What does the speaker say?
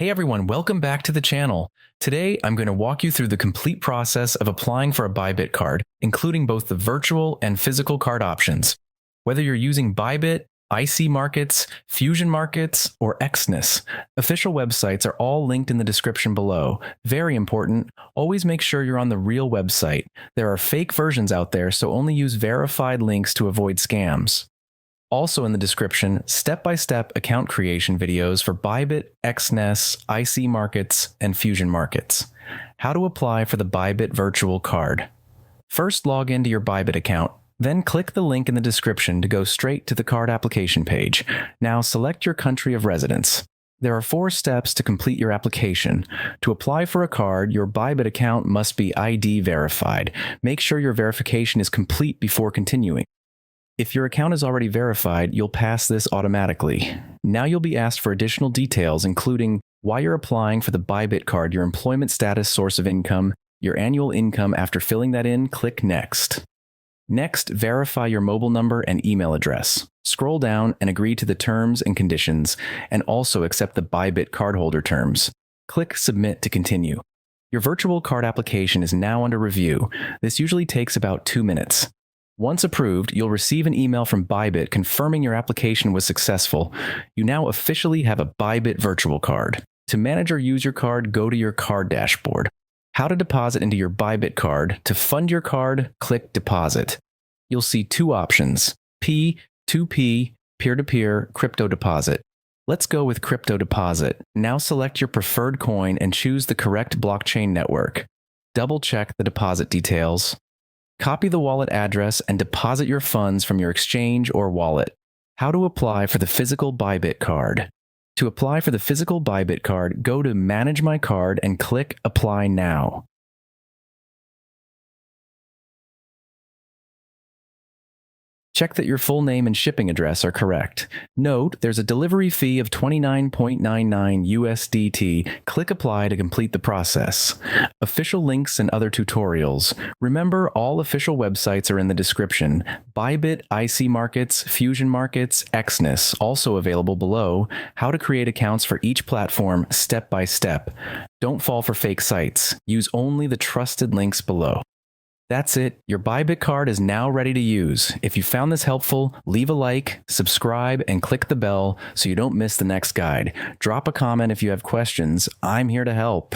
Hey everyone, welcome back to the channel. Today, I'm going to walk you through the complete process of applying for a Bybit card, including both the virtual and physical card options. Whether you're using Bybit, IC Markets, Fusion Markets, or Exness, official websites are all linked in the description below. Very important, always make sure you're on the real website. There are fake versions out there, so only use verified links to avoid scams. Also in the description, step-by-step account creation videos for Bybit, Exness, IC Markets, and Fusion Markets. How to apply for the Bybit Virtual Card. First, log into your Bybit account, then click the link in the description to go straight to the card application page. Now select your country of residence. There are 4 steps to complete your application. To apply for a card, your Bybit account must be ID verified. Make sure your verification is complete before continuing. If your account is already verified, you'll pass this automatically. Now you'll be asked for additional details, including why you're applying for the Bybit card, your employment status, source of income, your annual income. After filling that in, click Next. Next, verify your mobile number and email address. Scroll down and agree to the terms and conditions, and also accept the Bybit cardholder terms. Click Submit to continue. Your virtual card application is now under review. This usually takes about 2 minutes. Once approved, you'll receive an email from Bybit confirming your application was successful. You now officially have a Bybit Virtual Card. To manage or use your card, go to your card dashboard. How to deposit into your Bybit card. To fund your card, click Deposit. You'll see 2 options, P2P, peer-to-peer, crypto deposit. Let's go with crypto deposit. Now select your preferred coin and choose the correct blockchain network. Double-check the deposit details. Copy the wallet address and deposit your funds from your exchange or wallet. How to apply for the physical Bybit card. To apply for the physical Bybit card, go to Manage My Card and click Apply Now. Check that your full name and shipping address are correct. Note, there's a delivery fee of $29.99 USDT. Click Apply to complete the process. Official links and other tutorials. Remember, all official websites are in the description. Bybit, IC Markets, Fusion Markets, Exness, also available below. How to create accounts for each platform, step by step. Don't fall for fake sites. Use only the trusted links below. That's it. Your Bybit card is now ready to use. If you found this helpful, leave a like, subscribe, and click the bell so you don't miss the next guide. Drop a comment if you have questions. I'm here to help.